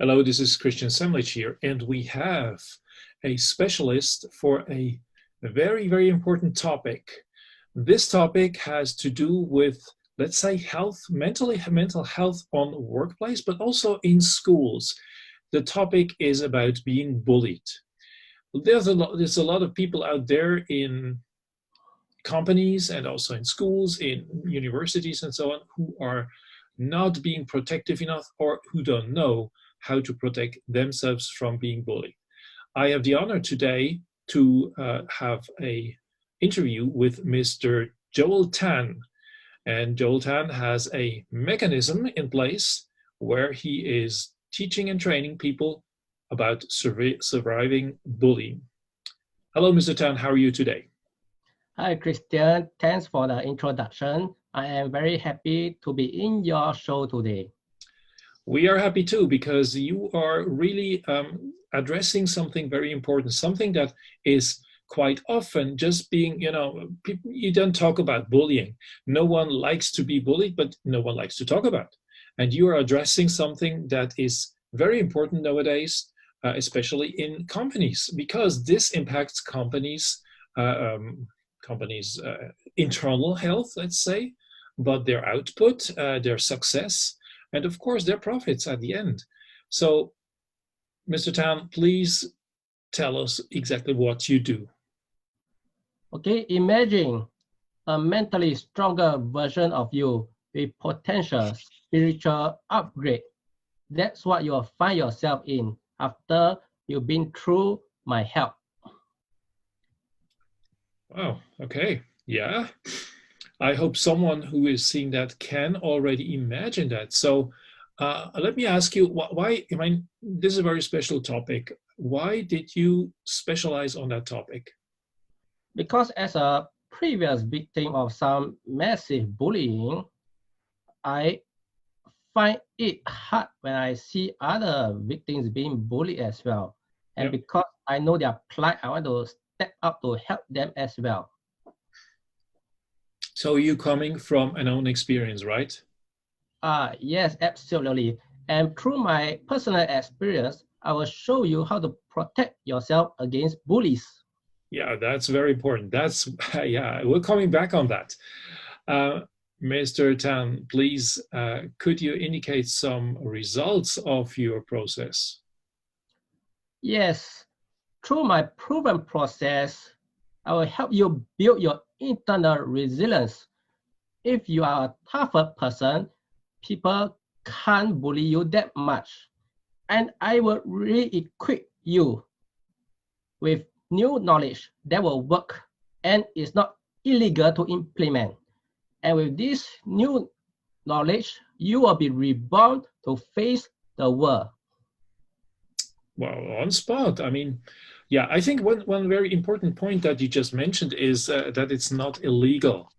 Hello, this is Christian Semlich here, and we have a specialist for a very, very important topic. This topic has to do with, let's say, health, mental health on the workplace, but also in schools. The topic is about being bullied. There's a lot of people out there in companies and also in schools, in universities and so on, who are not being protective enough or who don't know how to protect themselves from being bullied. I have the honor today to have an interview with Mr. Joel Tan. And Joel Tan has a mechanism in place where he is teaching and training people about surviving bullying. Hello, Mr. Tan, how are you today? Hi, Christian. Thanks for the introduction. I am very happy to be in your show today. We are happy too, because you are really addressing something very important, something that is quite often just being, you don't talk about bullying. No one likes to be bullied, but no one likes to talk about. And you are addressing something that is very important nowadays, especially in companies, because this impacts companies' internal health, let's say, but their output, their success, and of course their profits at the end. So, Mr. Tan, please tell us exactly what you do. Okay, imagine a mentally stronger version of you with potential spiritual upgrade. That's what you'll find yourself in after you've been through my help. Wow, okay, yeah. I hope someone who is seeing that can already imagine that. So let me ask you, why, this is a very special topic. Why did you specialize on that topic? Because as a previous victim of some massive bullying, I find it hard when I see other victims being bullied as well. And because I know their plight, I want to step up to help them as well. So you coming from an own experience, right? Yes, absolutely. And through my personal experience, I will show you how to protect yourself against bullies. Yeah, that's very important. That's, yeah, we're coming back on that. Mr. Tan, please, could you indicate some results of your process? Yes, through my proven process, I will help you build your internal resilience. If you are a tougher person, people can't bully you that much. And I will re-equip you with new knowledge that will work and is not illegal to implement. And with this new knowledge, you will be reborn to face the world. Well, on spot. Yeah, I think one very important point that you just mentioned is that it's not illegal,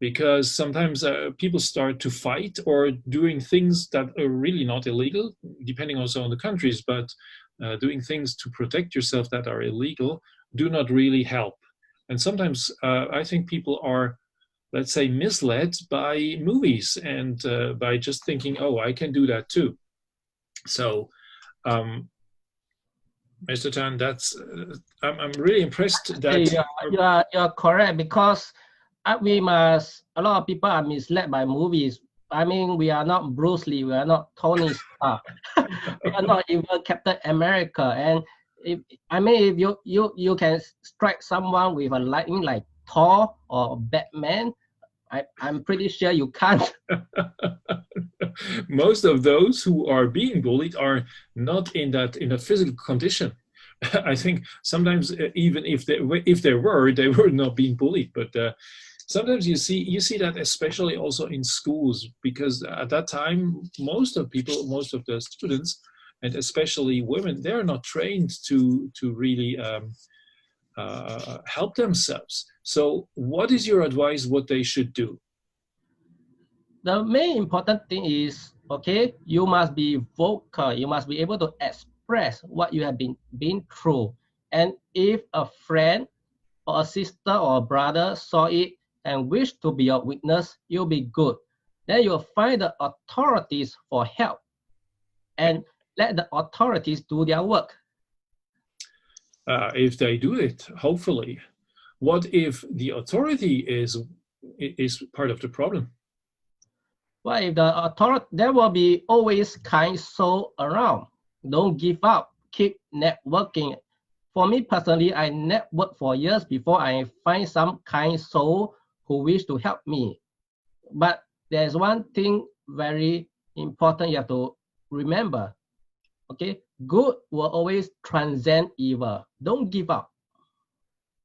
because sometimes people start to fight or doing things that are really not illegal, depending also on the countries, but doing things to protect yourself that are illegal do not really help. And sometimes I think people are, let's say, misled by movies and by just thinking, oh, I can do that too. So, Mr. Tan, that's I'm really impressed that you're correct, because a lot of people are misled by movies. We are not Bruce Lee, we are not Tony Stark, we are not even Captain America. And if you can strike someone with a lightning like Thor or Batman, I'm pretty sure you can't. Most of those who are being bullied are not in a physical condition. I think sometimes even if they were not being bullied, but sometimes you see that especially also in schools, because at that time most of the students, and especially women, they're not trained to really help themselves. So what is your advice what they should do? The main important thing is, okay, you must be vocal. You must be able to express what you have been through. And if a friend or a sister or a brother saw it and wish to be your witness, you'll be good. Then you'll find the authorities for help. And let the authorities do their work. If they do it, hopefully. What if the authority is part of the problem? Well, if the authority, there will be always kind soul around. Don't give up. Keep networking. For me personally, I network for years before I find some kind soul who wish to help me. But there's one thing very important you have to remember. Okay, good will always transcend evil. Don't give up.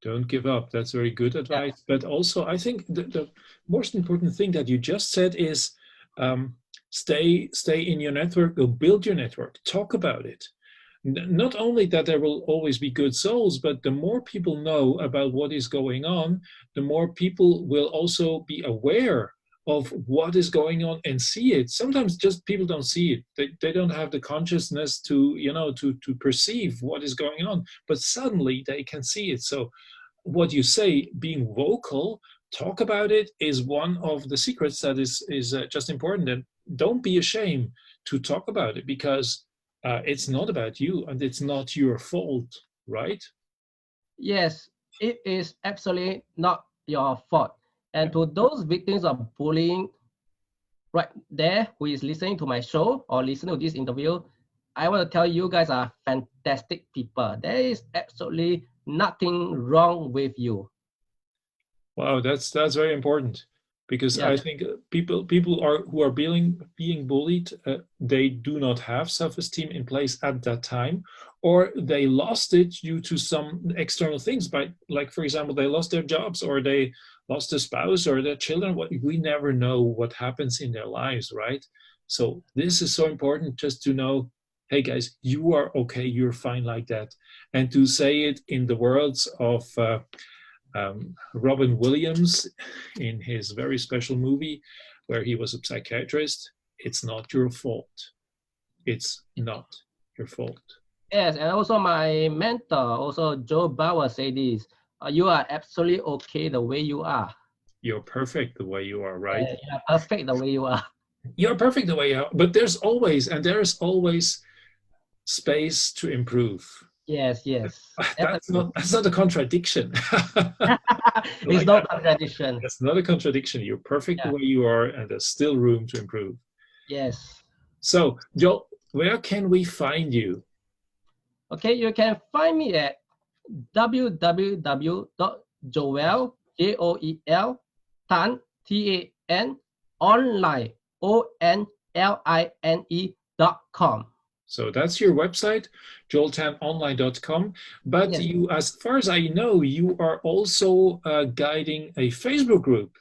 Don't give up. That's very good advice. Yeah. But also, I think the most important thing that you just said is stay in your network, or build your network, talk about it. Not only that there will always be good souls, but the more people know about what is going on, the more people will also be aware of what is going on and see it. Sometimes just people don't see it. They don't have the consciousness to, to perceive what is going on, but suddenly they can see it. So what you say, being vocal, talk about it, is one of the secrets that is just important. And don't be ashamed to talk about it, because it's not about you and it's not your fault, right? Yes, it is absolutely not your fault. And to those victims of bullying right there who is listening to my show or listening to this interview, I want to tell you guys are fantastic people. There is absolutely nothing wrong with you. Wow, that's very important, because I think people who are being bullied, they do not have self-esteem in place at that time, or they lost it due to some external things, like for example, they lost their jobs, or they lost a spouse or their children. We never know what happens in their lives, right? So this is so important, just to know, hey guys, you are okay, you're fine like that. And to say it in the words of Robin Williams in his very special movie where he was a psychiatrist, it's not your fault. It's not your fault. Yes, and also my mentor, also Joe Bauer, said this: you are absolutely okay the way you are. You're perfect the way you are, right? Yeah, you are perfect the way you are. You're perfect the way you are, but there is always space to improve. Yes. That's not a contradiction. It's no contradiction. That's not a contradiction. You're perfect the way you are, and there's still room to improve. Yes. So, Joel, where can we find you? Okay, you can find me at www.joel, Joel, Tan, Tan, online, online.com. So that's your website, joeltanonline.com. But yes, you, as far as I know, you are also guiding a Facebook group.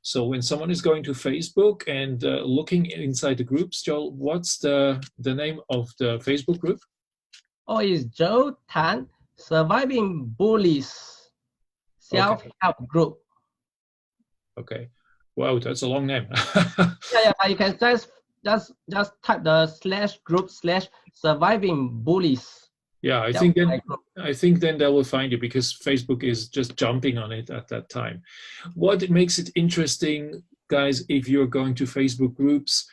So when someone is going to Facebook and looking inside the groups, Joel, what's the name of the Facebook group? Oh, it's Joel Tan Surviving Bullies Self-Help Group. Okay. Wow, that's a long name. Yeah, but you can just type the /group/surviving bullies. Yeah, I think then they will find you, because Facebook is just jumping on it at that time. What makes it interesting, guys, if you're going to Facebook groups,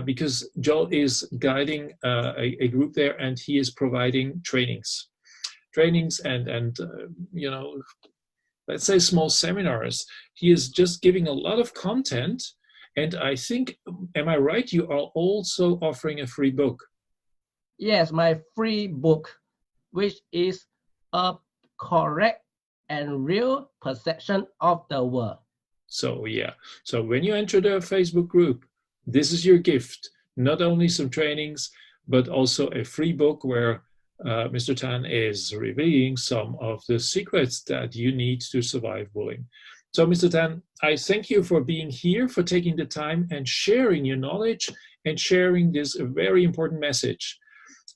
because Joel is guiding a group there, and he is providing trainings and let's say small seminars. He is just giving a lot of content. And I think, am I right, you are also offering a free book? Yes, my free book, which is a correct and real perception of the world. So yeah, so when you enter the Facebook group, this is your gift. Not only some trainings, but also a free book where Mr. Tan is revealing some of the secrets that you need to survive bullying. So, Mr. Tan, I thank you for being here, for taking the time and sharing your knowledge and sharing this very important message.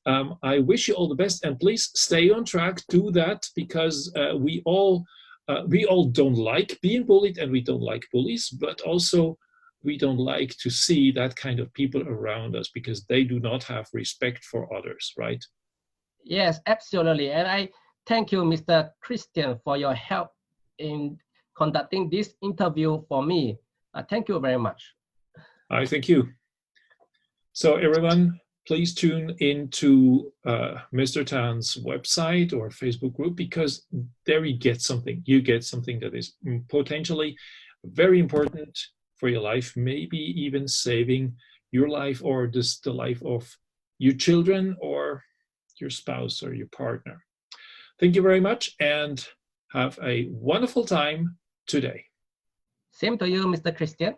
I wish you all the best, and please stay on track. Do that, because we all don't like being bullied, and we don't like bullies, but also we don't like to see that kind of people around us, because they do not have respect for others, right? Yes, absolutely. And I thank you, Mr. Christian, for your help in conducting this interview for me. Thank you very much. I thank you. So everyone, please tune into Mr. Tan's website or Facebook group, because there you get something. You get something that is potentially very important for your life, maybe even saving your life or just the life of your children or your spouse or your partner. Thank you very much and have a wonderful time today. Same to you, Mr. Christian.